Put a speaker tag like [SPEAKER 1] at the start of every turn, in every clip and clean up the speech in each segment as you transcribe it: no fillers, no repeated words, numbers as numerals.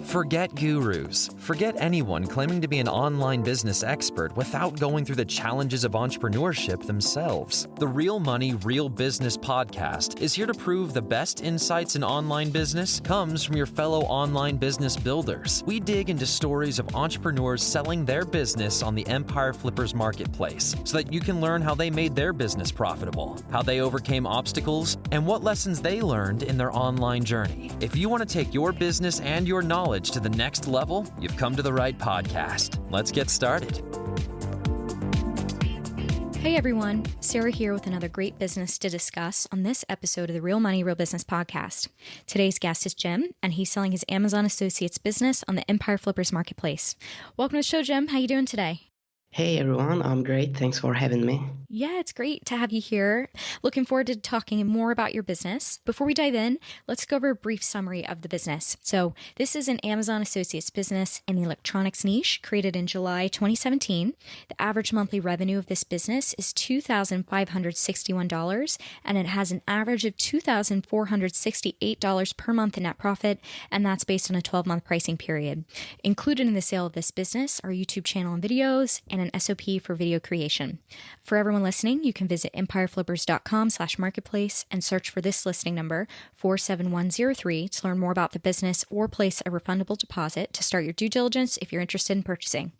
[SPEAKER 1] Forget gurus. Forget anyone claiming to be an online business expert without going through the challenges of entrepreneurship themselves. The Real Money, Real Business podcast is here to prove the best insights in online business comes from your fellow online business builders. We dig into stories of entrepreneurs selling their business on the Empire Flippers marketplace so that you can learn how they made their business profitable, how they overcame obstacles, and what lessons they learned in their online journey. If you want to take your business and your knowledge to the next level, you've come to the right podcast. Let's get started.
[SPEAKER 2] Hey everyone, Sarah here with another great business to discuss on this episode of the Real Money, Real Business podcast. Today's guest is Jim, and he's selling his Amazon Associates business on the Empire Flippers marketplace. Welcome to the show, Jim. How you doing today?
[SPEAKER 3] Hey everyone, I'm great. Thanks for having me.
[SPEAKER 2] Yeah, it's great to have you here. Looking forward to talking more about your business. Before we dive in, let's go over a brief summary of the business. So this is an Amazon Associates business in the electronics niche created in July 2017. The average monthly revenue of this business is $2,561, and it has an average of $2,468 per month in net profit, and that's based on a 12-month pricing period. Included in the sale of this business are YouTube channel and videos, and an SOP for video creation. For everyone listening, you can visit empireflippers.com/marketplace and search for this listing number 47103 to learn more about the business or place a refundable deposit to start your due diligence if you're interested in purchasing.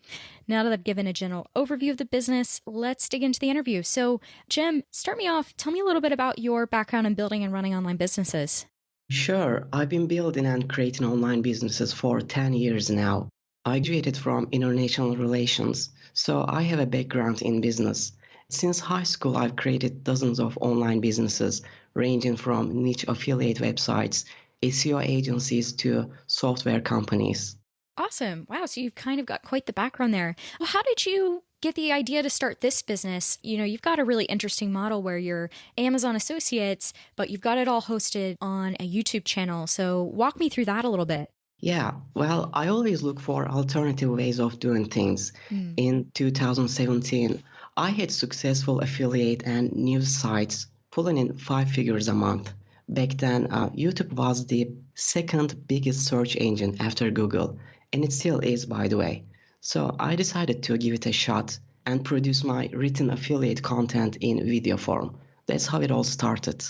[SPEAKER 2] Now that I've given a general overview of the business, let's dig into the interview. So, Jim, start me off. Tell me a little bit about your background in building and running online businesses.
[SPEAKER 3] Sure, I've been building and creating online businesses for 10 years now. I graduated from international relations, so I have a background in business. Since high school, I've created dozens of online businesses, ranging from niche affiliate websites, SEO agencies, to software companies.
[SPEAKER 2] Awesome. Wow. So you've kind of got quite the background there. Well, how did you get the idea to start this business? You know, you've got a really interesting model where you're Amazon Associates, but you've got it all hosted on a YouTube channel. So walk me through that a little bit.
[SPEAKER 3] Yeah, well, I always look for alternative ways of doing things. In 2017, I had successful affiliate and news sites pulling in 5 figures a month. Back then, YouTube was the second biggest search engine after Google, and it still is, by the way. So I decided to give it a shot and produce my written affiliate content in video form. That's how it all started.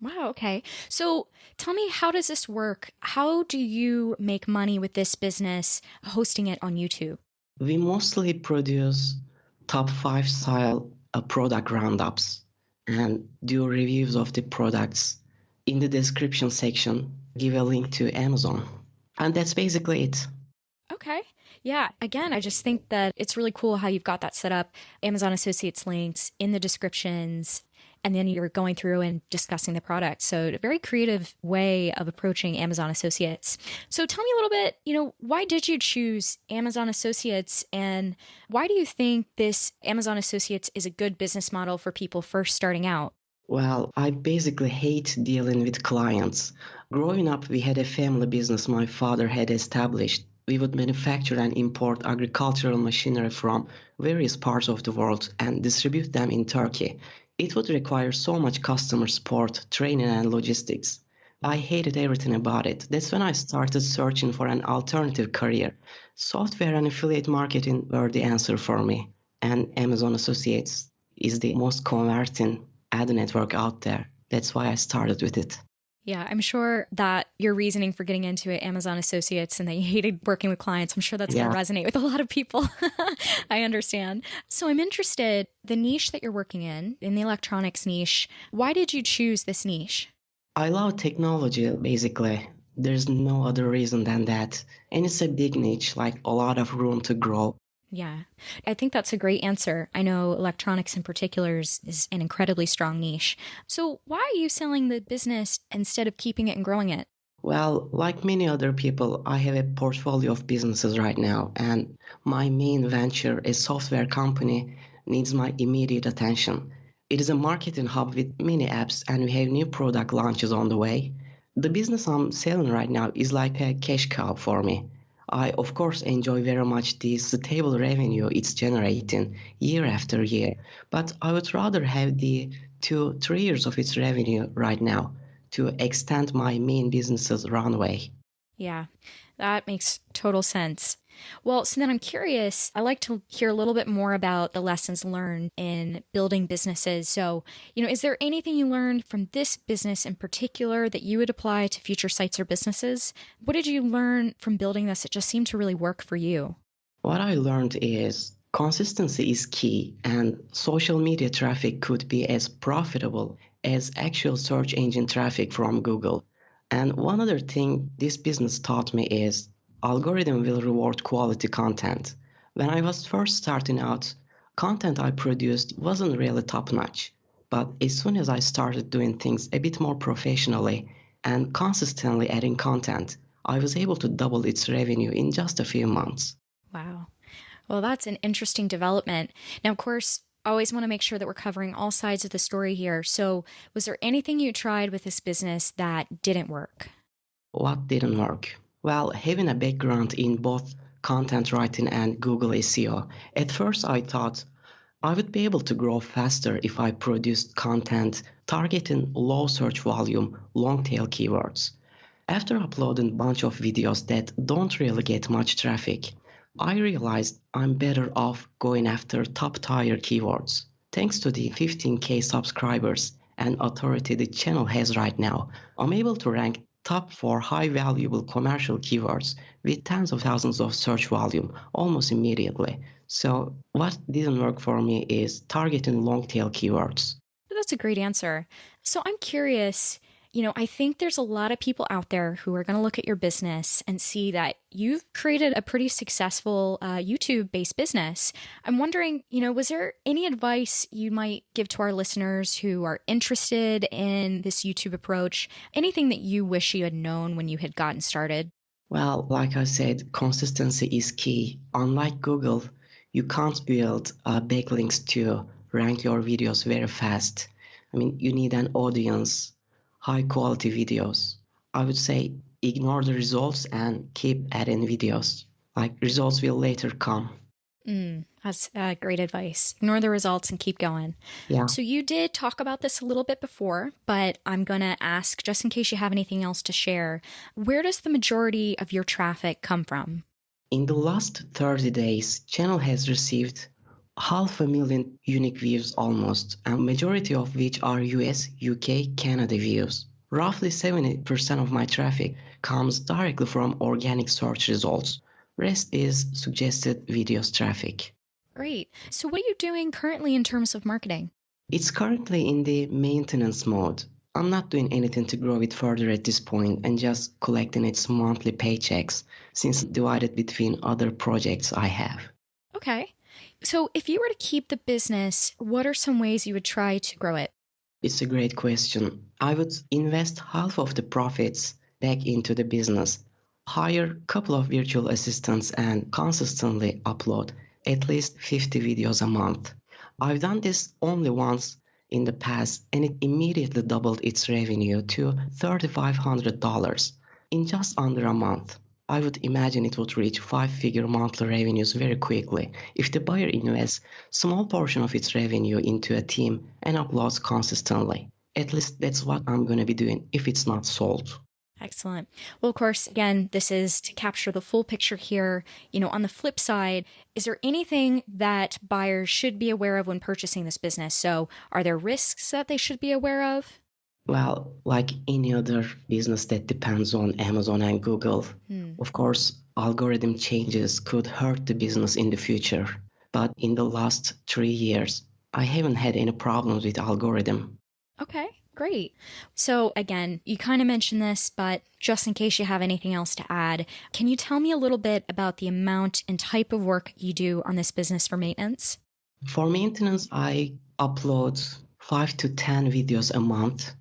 [SPEAKER 2] Wow. Okay. So tell me, how does this work? How do you make money with this business hosting it on YouTube?
[SPEAKER 3] We mostly produce top 5 style product roundups and do reviews of the products. In the description section, give a link to Amazon. And that's basically it.
[SPEAKER 2] Okay. Yeah. Again, I just think that it's really cool how you've got that set up. Amazon Associates links in the descriptions, and then you're going through and discussing the product. So a very creative way of approaching Amazon Associates. So tell me a little bit, why did you choose Amazon Associates, and why do you think this Amazon Associates is a good business model for people first starting out?
[SPEAKER 3] Well, I basically hate dealing with clients. Growing up, we had a family business my father had established. We would manufacture and import agricultural machinery from various parts of the world and distribute them in Turkey. It would require so much customer support, training, and logistics. I hated everything about it. That's when I started searching for an alternative career. Software and affiliate marketing were the answer for me. And Amazon Associates is the most converting ad network out there. That's why I started with it.
[SPEAKER 2] Yeah, I'm sure that your reasoning for getting into it, Amazon Associates, and that you hated working with clients, I'm sure that's going to resonate with a lot of people. I understand. So I'm interested, the niche that you're working in the electronics niche, why did you choose this niche?
[SPEAKER 3] I love technology, basically. There's no other reason than that. And it's a big niche, like a lot of room to grow.
[SPEAKER 2] Yeah, I think that's a great answer. I know electronics in particular is an incredibly strong niche. So why are you selling the business instead of keeping it and growing it?
[SPEAKER 3] Well, like many other people, I have a portfolio of businesses right now, and my main venture, a software company, needs my immediate attention. It is a marketing hub with many apps, and we have new product launches on the way. The business I'm selling right now is like a cash cow for me. I, of course, enjoy very much the stable revenue it's generating year after year, but I would rather have the 2, 3 years of its revenue right now to extend my main business's runway.
[SPEAKER 2] Yeah, that makes total sense. Well, so then I'm curious. I like to hear a little bit more about the lessons learned in building businesses. So, is there anything you learned from this business in particular that you would apply to future sites or businesses? What did you learn from building this that just seemed to really work for you?
[SPEAKER 3] What I learned is consistency is key, and social media traffic could be as profitable as actual search engine traffic from Google. And one other thing this business taught me is algorithm will reward quality content. When I was first starting out, content I produced wasn't really top notch. But as soon as I started doing things a bit more professionally and consistently adding content, I was able to double its revenue in just a few months.
[SPEAKER 2] Wow. Well, that's an interesting development. Now, of course, I always want to make sure that we're covering all sides of the story here. So, was there anything you tried with this business that didn't work?
[SPEAKER 3] What didn't work? Well, having a background in both content writing and Google SEO, at first I thought I would be able to grow faster if I produced content targeting low search volume, long tail keywords. After uploading a bunch of videos that don't really get much traffic, I realized I'm better off going after top tier keywords. Thanks to the 15K subscribers and authority the channel has right now, I'm able to rank top for high valuable commercial keywords with tens of thousands of search volume almost immediately. So what didn't work for me is targeting long tail keywords.
[SPEAKER 2] That's a great answer. So I'm curious, I think there's a lot of people out there who are going to look at your business and see that you've created a pretty successful YouTube based business. I'm wondering, was there any advice you might give to our listeners who are interested in this YouTube approach? Anything that you wish you had known when you had gotten started?
[SPEAKER 3] Well, like I said, consistency is key. Unlike Google, you can't build backlinks to rank your videos very fast. I mean, you need an audience, high quality videos. I would say ignore the results and keep adding videos. Like results will later come.
[SPEAKER 2] That's great advice. Ignore the results and keep going.
[SPEAKER 3] Yeah.
[SPEAKER 2] So you did talk about this a little bit before, but I'm going to ask, just in case you have anything else to share, where does the majority of your traffic come from?
[SPEAKER 3] In the last 30 days, channel has received 500,000 unique views almost, a majority of which are US, UK, Canada views. Roughly 70% of my traffic comes directly from organic search results. Rest is suggested videos traffic.
[SPEAKER 2] Great. So what are you doing currently in terms of marketing?
[SPEAKER 3] It's currently in the maintenance mode. I'm not doing anything to grow it further at this point and just collecting its monthly paychecks since divided between other projects I have.
[SPEAKER 2] Okay. So if you were to keep the business, what are some ways you would try to grow it?
[SPEAKER 3] It's a great question. I would invest half of the profits back into the business, hire a couple of virtual assistants, and consistently upload at least 50 videos a month. I've done this only once in the past, and it immediately doubled its revenue to $3,500 in just under a month. I would imagine it would reach 5-figure monthly revenues very quickly if the buyer invests small portion of its revenue into a team and uploads consistently. At least that's what I'm going to be doing if it's not sold.
[SPEAKER 2] Excellent. Well, of course, again, this is to capture the full picture here. On the flip side, is there anything that buyers should be aware of when purchasing this business? So are there risks that they should be aware of?
[SPEAKER 3] Well, like any other business that depends on Amazon and Google, of course, algorithm changes could hurt the business in the future. But in the last 3 years, I haven't had any problems with algorithm.
[SPEAKER 2] Okay, great. So again, you kind of mentioned this, but just in case you have anything else to add, can you tell me a little bit about the amount and type of work you do on this business for maintenance?
[SPEAKER 3] For maintenance, I upload 5 to 10 videos a month.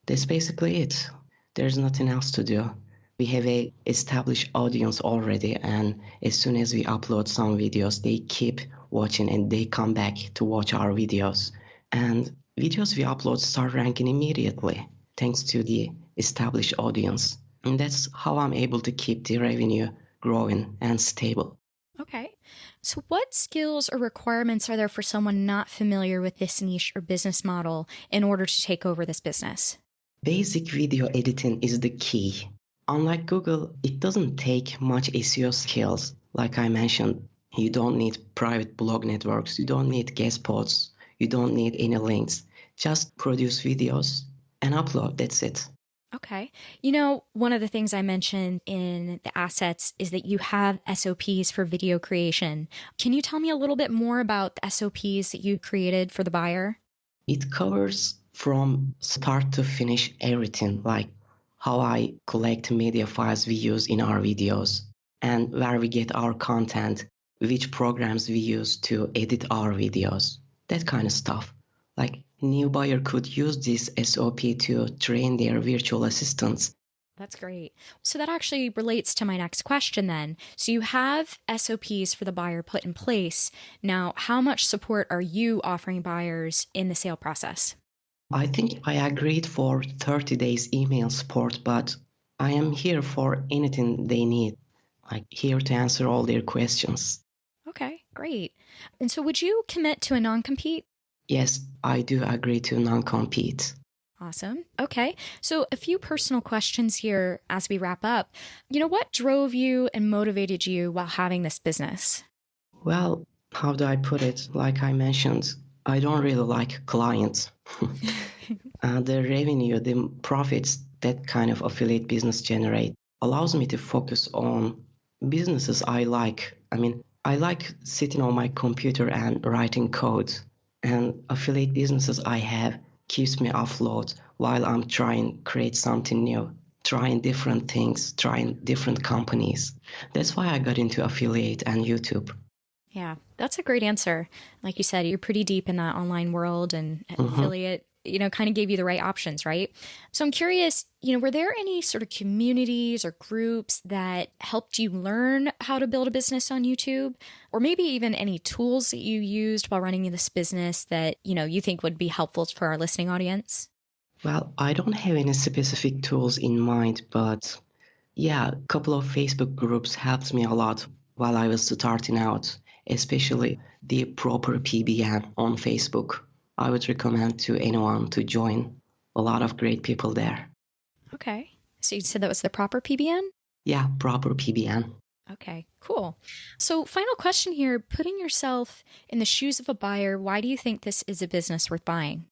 [SPEAKER 3] That's basically it. There's nothing else to do. We have a established audience already, and as soon as we upload some videos, they keep watching and they come back to watch our videos. And videos we upload start ranking immediately thanks to the established audience. And that's how I'm able to keep the revenue growing, and stable.
[SPEAKER 2] Okay. So what skills or requirements are there for someone not familiar with this niche or business model in order to take over this business?
[SPEAKER 3] Basic video editing is the key. Unlike Google, it doesn't take much SEO skills. Like I mentioned, you don't need private blog networks, you don't need guest posts, you don't need any links. Just produce videos and upload, that's it.
[SPEAKER 2] Okay. One of the things I mentioned in the assets is that you have SOPs for video creation. Can you tell me a little bit more about the SOPs that you created for the buyer?
[SPEAKER 3] It covers from start to finish everything, like how I collect media files we use in our videos, and where we get our content, which programs we use to edit our videos, that kind of stuff. Like new buyer could use this SOP to train their virtual assistants.
[SPEAKER 2] That's great. So that actually relates to my next question then. So you have SOPs for the buyer put in place. Now, how much support are you offering buyers in the sale process?
[SPEAKER 3] I think I agreed for 30 days email support, but I am here for anything they need. Like here to answer all their questions.
[SPEAKER 2] Okay, great. And so would you commit to a non-compete?
[SPEAKER 3] Yes, I do agree to non-compete.
[SPEAKER 2] Awesome. Okay. So a few personal questions here as we wrap up. What drove you and motivated you while having this business?
[SPEAKER 3] Well, how do I put it? Like I mentioned, I don't really like clients. The revenue, the profits that kind of affiliate business generate allows me to focus on businesses I like. I like sitting on my computer and writing code. And affiliate businesses I have keeps me afloat while I'm trying to create something new, trying different things, trying different companies. That's why I got into affiliate and YouTube.
[SPEAKER 2] Yeah, that's a great answer. Like you said, you're pretty deep in that online world and affiliate, kind of gave you the right options, right? So I'm curious, were there any sort of communities or groups that helped you learn how to build a business on YouTube? Or maybe even any tools that you used while running this business that, you think would be helpful for our listening audience?
[SPEAKER 3] Well, I don't have any specific tools in mind, but yeah, a couple of Facebook groups helped me a lot while I was starting out, especially the proper PBN on Facebook. I would recommend to anyone to join. A lot of great people there.
[SPEAKER 2] Okay. So you said that was the proper PBN?
[SPEAKER 3] Yeah, proper PBN.
[SPEAKER 2] Okay, cool. So final question here, putting yourself in the shoes of a buyer, why do you think this is a business worth buying?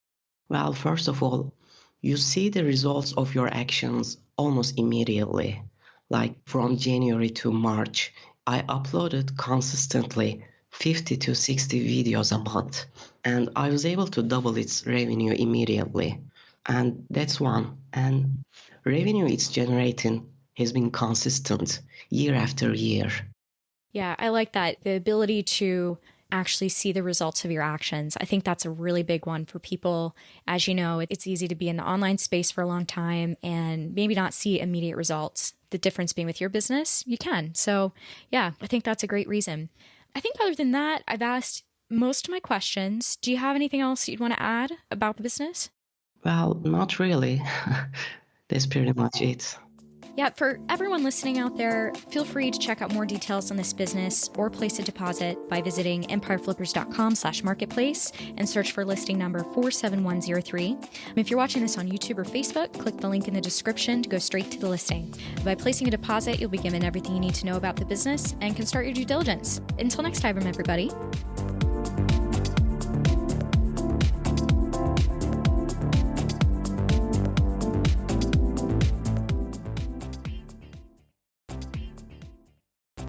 [SPEAKER 3] Well, first of all, you see the results of your actions almost immediately. Like from January to March, I uploaded consistently 50 to 60 videos a month, and I was able to double its revenue immediately. And that's one. And revenue it's generating has been consistent year after year.
[SPEAKER 2] Yeah, I like that. The ability to actually see the results of your actions. I think that's a really big one for people. As you know, it's easy to be in the online space for a long time and maybe not see immediate results. The difference being with your business, you can. So yeah, I think that's a great reason. I think other than that, I've asked most of my questions. Do you have anything else you'd want to add about the business?
[SPEAKER 3] Well, not really. That's pretty much it.
[SPEAKER 2] Yeah, for everyone listening out there, feel free to check out more details on this business or place a deposit by visiting empireflippers.com/marketplace and search for listing number 47103. If you're watching this on YouTube or Facebook, click the link in the description to go straight to the listing. By placing a deposit, you'll be given everything you need to know about the business and can start your due diligence. Until next time, everybody.